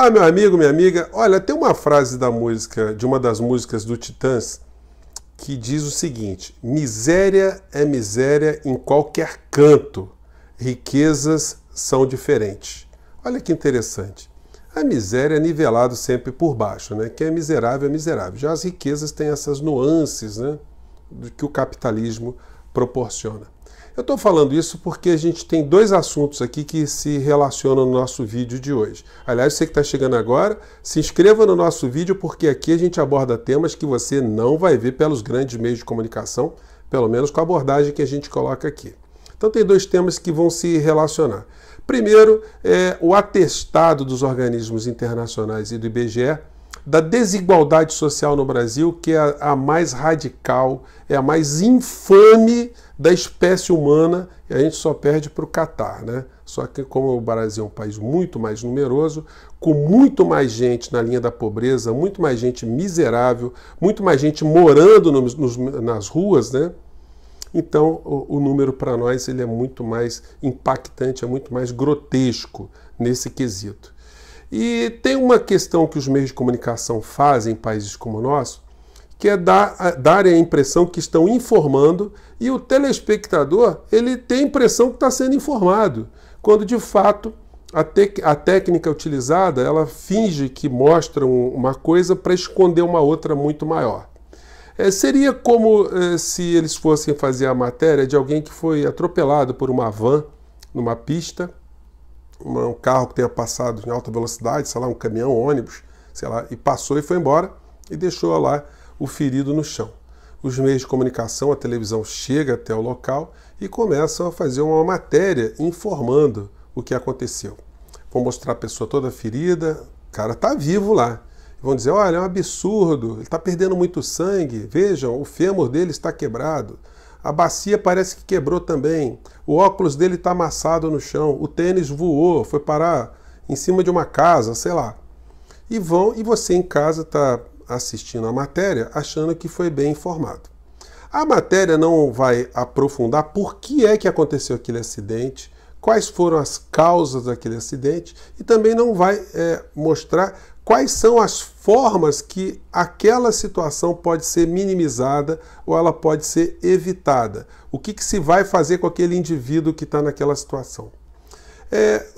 Olá, meu amigo, minha amiga. Olha, tem uma frase da música, de uma das músicas do Titãs, que diz o seguinte: miséria é miséria em qualquer canto, riquezas são diferentes. Olha que interessante. A miséria é nivelado sempre por baixo, né? Quem é miserável é miserável. Já as riquezas têm essas nuances, né, do que o capitalismo proporciona. Eu estou falando isso porque a gente tem dois assuntos aqui que se relacionam no nosso vídeo de hoje. Aliás, você que está chegando agora, se inscreva no nosso vídeo porque aqui a gente aborda temas que você não vai ver pelos grandes meios de comunicação, pelo menos com a abordagem que a gente coloca aqui. Então tem dois temas que vão se relacionar. Primeiro é o atestado dos organismos internacionais e do IBGE da desigualdade social no Brasil, que é a mais radical, é a mais infame da espécie humana, e a gente só perde para o Catar, né? Só que como o Brasil é um país muito mais numeroso, com muito mais gente na linha da pobreza, muito mais gente miserável, muito mais gente morando nas ruas, né? Então o número para nós ele é muito mais impactante, é muito mais grotesco nesse quesito. E tem uma questão que os meios de comunicação fazem em países como o nosso, que é darem a impressão que estão informando e o telespectador ele tem a impressão que está sendo informado, quando de fato a técnica utilizada ela finge que mostra uma coisa para esconder uma outra muito maior. Seria como se eles fossem fazer a matéria de alguém que foi atropelado por uma van numa pista, um carro que tenha passado em alta velocidade, sei lá, um caminhão, um ônibus, sei lá, e passou e foi embora e deixou lá o ferido no chão. Os meios de comunicação, a televisão chega até o local e começam a fazer uma matéria informando o que aconteceu. Vão mostrar a pessoa toda ferida, o cara está vivo lá. Vão dizer, olha, é um absurdo, ele está perdendo muito sangue, vejam, o fêmur dele está quebrado. A bacia parece que quebrou também. O óculos dele está amassado no chão. O tênis voou, foi parar em cima de uma casa, sei lá. E você em casa está assistindo a matéria achando que foi bem informado. A matéria não vai aprofundar por que é que aconteceu aquele acidente, quais foram as causas daquele acidente e também não vai mostrar quais são as formas que aquela situação pode ser minimizada ou ela pode ser evitada. O que se vai fazer com aquele indivíduo que está naquela situação.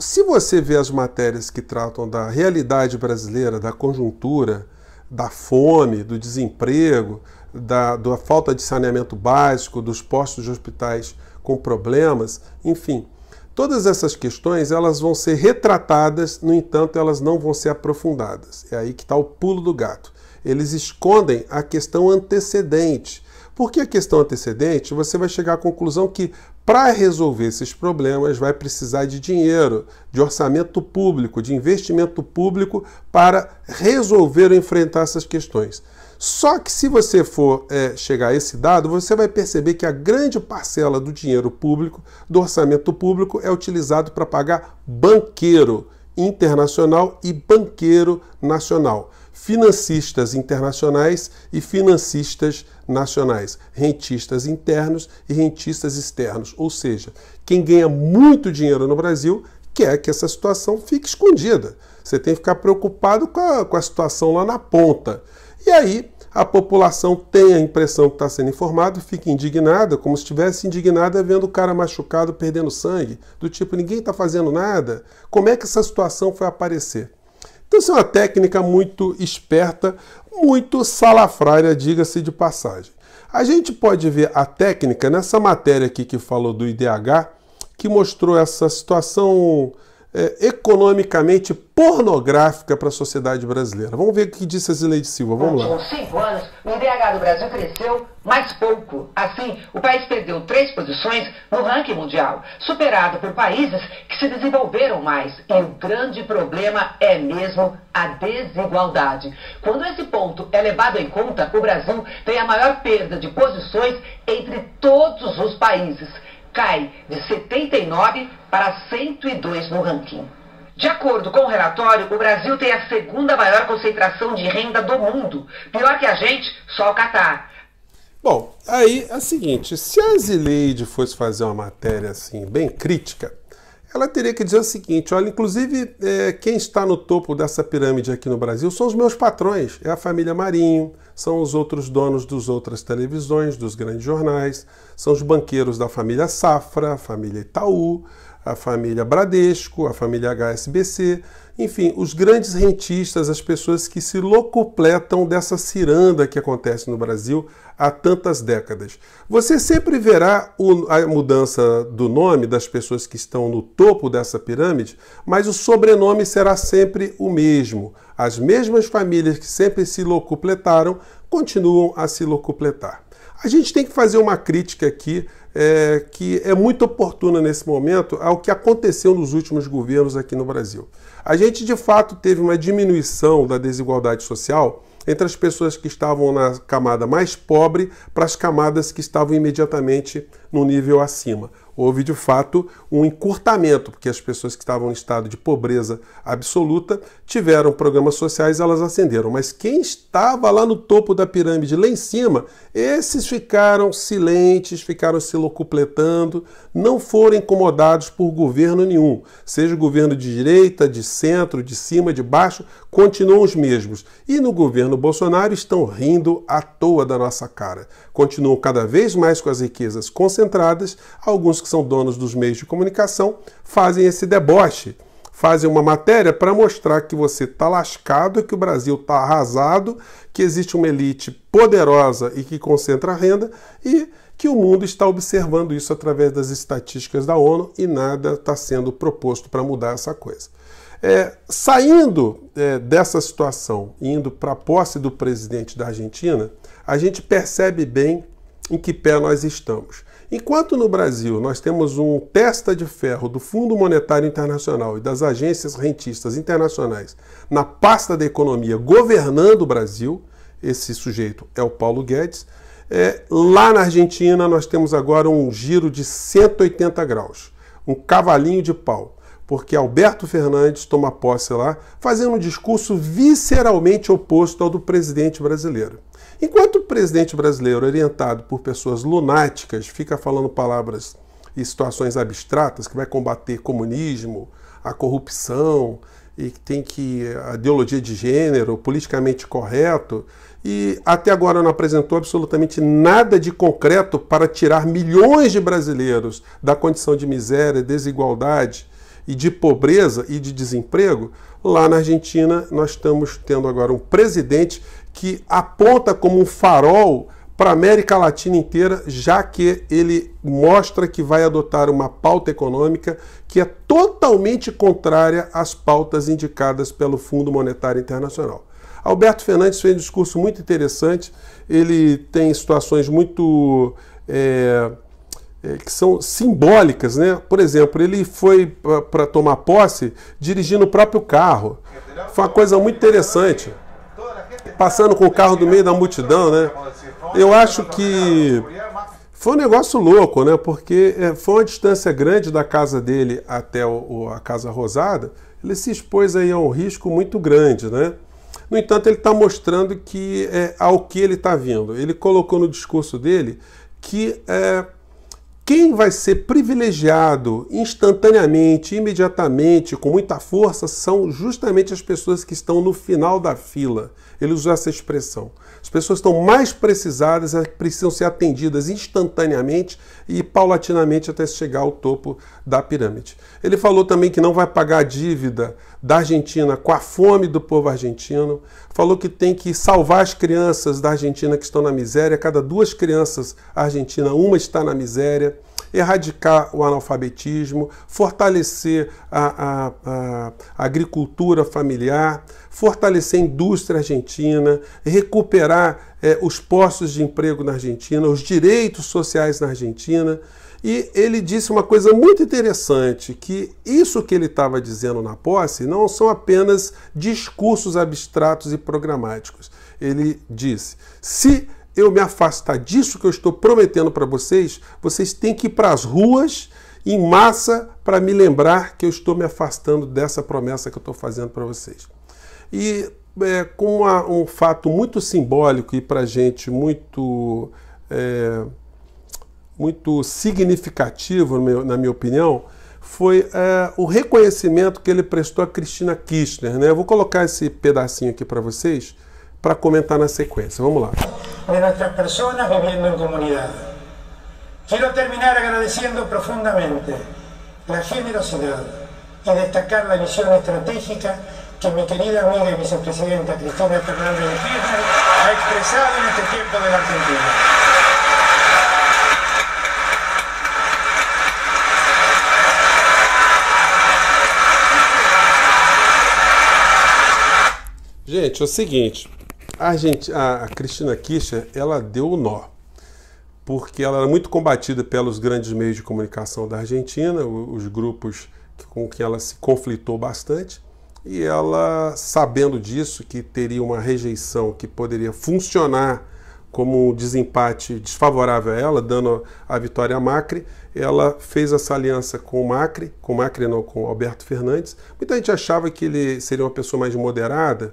Se você vê as matérias que tratam da realidade brasileira, da conjuntura, da fome, do desemprego, da falta de saneamento básico, dos postos de hospitais com problemas, enfim, todas essas questões elas vão ser retratadas, no entanto, elas não vão ser aprofundadas. É aí que está o pulo do gato. Eles escondem a questão antecedente. Por que a questão antecedente? Você vai chegar à conclusão que para resolver esses problemas vai precisar de dinheiro, de orçamento público, de investimento público para resolver ou enfrentar essas questões. Só que se você for chegar a esse dado, você vai perceber que a grande parcela do dinheiro público, do orçamento público, é utilizado para pagar banqueiro internacional e banqueiro nacional, financistas internacionais e financistas nacionais, rentistas internos e rentistas externos. Ou seja, quem ganha muito dinheiro no Brasil quer que essa situação fique escondida. Você tem que ficar preocupado com a situação lá na ponta. E aí a população tem a impressão que está sendo informado, fica indignada, como se estivesse indignada vendo o cara machucado perdendo sangue, do tipo, ninguém está fazendo nada, como é que essa situação foi aparecer? Então isso é uma técnica muito esperta, muito salafrária, diga-se de passagem. A gente pode ver a técnica nessa matéria aqui que falou do IDH, que mostrou essa situação economicamente pornográfica para a sociedade brasileira. Vamos ver o que disse a Zileide Silva. Vamos lá. Com 5 anos, o IDH do Brasil cresceu mais pouco. Assim, o país perdeu 3 posições no ranking mundial, superado por países que se desenvolveram mais. E o grande problema é mesmo a desigualdade. Quando esse ponto é levado em conta, o Brasil tem a maior perda de posições entre todos os países. Cai de 79 para 102 no ranking. De acordo com o relatório, o Brasil tem a segunda maior concentração de renda do mundo. Pior que a gente, só o Catar. Bom, aí é o seguinte, se a Zileide fosse fazer uma matéria assim, bem crítica, ela teria que dizer o seguinte: olha, inclusive quem está no topo dessa pirâmide aqui no Brasil são os meus patrões, é a família Marinho, são os outros donos das outras televisões, dos grandes jornais, são os banqueiros da família Safra, a família Itaú, a família Bradesco, a família HSBC, enfim, os grandes rentistas, as pessoas que se locupletam dessa ciranda que acontece no Brasil há tantas décadas. Você sempre verá a mudança do nome das pessoas que estão no topo dessa pirâmide, mas o sobrenome será sempre o mesmo. As mesmas famílias que sempre se locupletaram continuam a se locupletar. A gente tem que fazer uma crítica aqui que é muito oportuna nesse momento ao que aconteceu nos últimos governos aqui no Brasil. A gente, de fato, teve uma diminuição da desigualdade social entre as pessoas que estavam na camada mais pobre para as camadas que estavam imediatamente no nível acima. Houve, de fato, um encurtamento, porque as pessoas que estavam em estado de pobreza absoluta tiveram programas sociais, elas ascenderam. Mas quem estava lá no topo da pirâmide, lá em cima, esses ficaram silentes, ficaram se locupletando, não foram incomodados por governo nenhum. Seja o governo de direita, de centro, de cima, de baixo, continuam os mesmos. E no governo Bolsonaro estão rindo à toa da nossa cara. Continuam cada vez mais com as riquezas concentradas. Alguns que são donos dos meios de comunicação fazem esse deboche, fazem uma matéria para mostrar que você está lascado, que o Brasil está arrasado, que existe uma elite poderosa e que concentra a renda e que o mundo está observando isso através das estatísticas da ONU e nada está sendo proposto para mudar essa coisa. Saindo dessa situação, indo para a posse do presidente da Argentina, a gente percebe bem em que pé nós estamos. Enquanto no Brasil nós temos um testa de ferro do Fundo Monetário Internacional e das agências rentistas internacionais na pasta da economia governando o Brasil, esse sujeito é o Paulo Guedes, lá na Argentina nós temos agora um giro de 180 graus, um cavalinho de pau, porque Alberto Fernandes toma posse lá, fazendo um discurso visceralmente oposto ao do presidente brasileiro. Enquanto o presidente brasileiro, orientado por pessoas lunáticas, fica falando palavras e situações abstratas, que vai combater comunismo, a corrupção, e que tem a ideologia de gênero, politicamente correto, e até agora não apresentou absolutamente nada de concreto para tirar milhões de brasileiros da condição de miséria, desigualdade e de pobreza e de desemprego, lá na Argentina nós estamos tendo agora um presidente que aponta como um farol para a América Latina inteira, já que ele mostra que vai adotar uma pauta econômica que é totalmente contrária às pautas indicadas pelo Fundo Monetário Internacional. Alberto Fernandes fez um discurso muito interessante, ele tem situações muito que são simbólicas, né? Por exemplo, ele foi para tomar posse dirigindo o próprio carro. Foi uma coisa muito interessante. Passando com o carro do meio da multidão, né? Eu acho que foi um negócio louco, né? Porque foi uma distância grande da casa dele até a Casa Rosada. Ele se expôs aí a um risco muito grande, né? No entanto, ele está mostrando que ao que ele está vindo. Ele colocou no discurso dele que quem vai ser privilegiado instantaneamente, imediatamente, com muita força, são justamente as pessoas que estão no final da fila. Ele usou essa expressão. As pessoas estão mais precisadas, precisam ser atendidas instantaneamente e paulatinamente até chegar ao topo da pirâmide. Ele falou também que não vai pagar a dívida da Argentina com a fome do povo argentino. Falou que tem que salvar as crianças da Argentina que estão na miséria. Cada 2 crianças argentinas, uma está na miséria. Erradicar o analfabetismo, fortalecer a agricultura familiar, fortalecer a indústria argentina, recuperar os postos de emprego na Argentina, os direitos sociais na Argentina. E ele disse uma coisa muito interessante, que isso que ele estava dizendo na posse não são apenas discursos abstratos e programáticos. Ele disse, se eu me afastar disso que eu estou prometendo para vocês, vocês têm que ir para as ruas em massa para me lembrar que eu estou me afastando dessa promessa que eu estou fazendo para vocês. E com um fato muito simbólico e para a gente muito significativo, na minha opinião, foi o reconhecimento que ele prestou a Cristina Kirchner, né? Eu vou colocar esse pedacinho aqui para vocês, para comentar na sequência. Vamos lá. De nossas pessoas vivendo em comunidade. Quero terminar agradecendo profundamente a generosidade e destacar a visão estratégica que minha querida amiga e vicepresidenta Cristina Fernández de Kirchner ha expresado neste tempo da Argentina. Gente, é o seguinte, a Cristina Kirchner, ela deu o nó, porque ela era muito combatida pelos grandes meios de comunicação da Argentina, os grupos com que ela se conflitou bastante, e ela, sabendo disso, que teria uma rejeição que poderia funcionar como um desempate desfavorável a ela, dando a vitória a Macri, ela fez essa aliança com o Macri não, com Alberto Fernandes. Muita gente achava que ele seria uma pessoa mais moderada,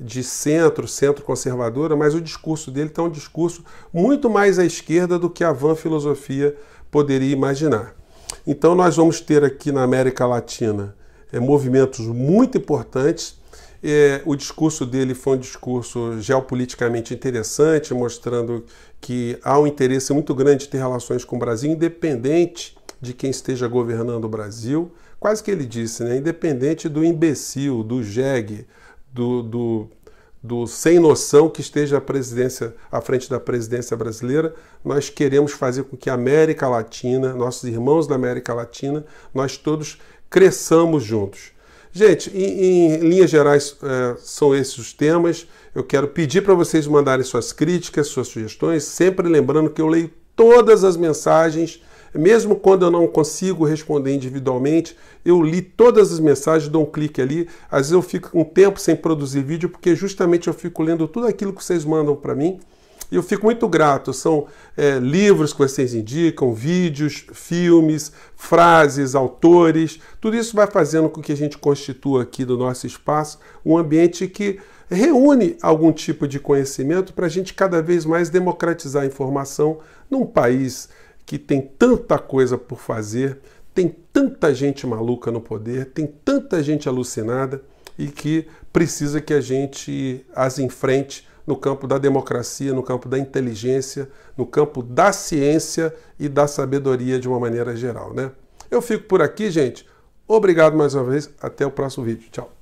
de centro conservadora, mas o discurso dele está um discurso muito mais à esquerda do que a vã filosofia poderia imaginar. Então nós vamos ter aqui na América Latina movimentos muito importantes. O discurso dele foi um discurso geopoliticamente interessante, mostrando que há um interesse muito grande de ter relações com o Brasil, independente de quem esteja governando o Brasil. Quase que ele disse, né? Independente do imbecil, do jegue, do sem noção que esteja à frente da presidência brasileira, nós queremos fazer com que a América Latina, nossos irmãos da América Latina, nós todos cresçamos juntos. Gente, em linhas gerais, são esses os temas. Eu quero pedir para vocês mandarem suas críticas, suas sugestões, sempre lembrando que eu leio todas as mensagens, mesmo quando eu não consigo responder individualmente, eu li todas as mensagens, dou um clique ali. Às vezes eu fico um tempo sem produzir vídeo, porque justamente eu fico lendo tudo aquilo que vocês mandam para mim. E eu fico muito grato. São livros que vocês indicam, vídeos, filmes, frases, autores. Tudo isso vai fazendo com que a gente constitua aqui do nosso espaço um ambiente que reúne algum tipo de conhecimento para a gente cada vez mais democratizar a informação num país que tem tanta coisa por fazer, tem tanta gente maluca no poder, tem tanta gente alucinada e que precisa que a gente as enfrente no campo da democracia, no campo da inteligência, no campo da ciência e da sabedoria de uma maneira geral, né? Eu fico por aqui, gente. Obrigado mais uma vez. Até o próximo vídeo. Tchau.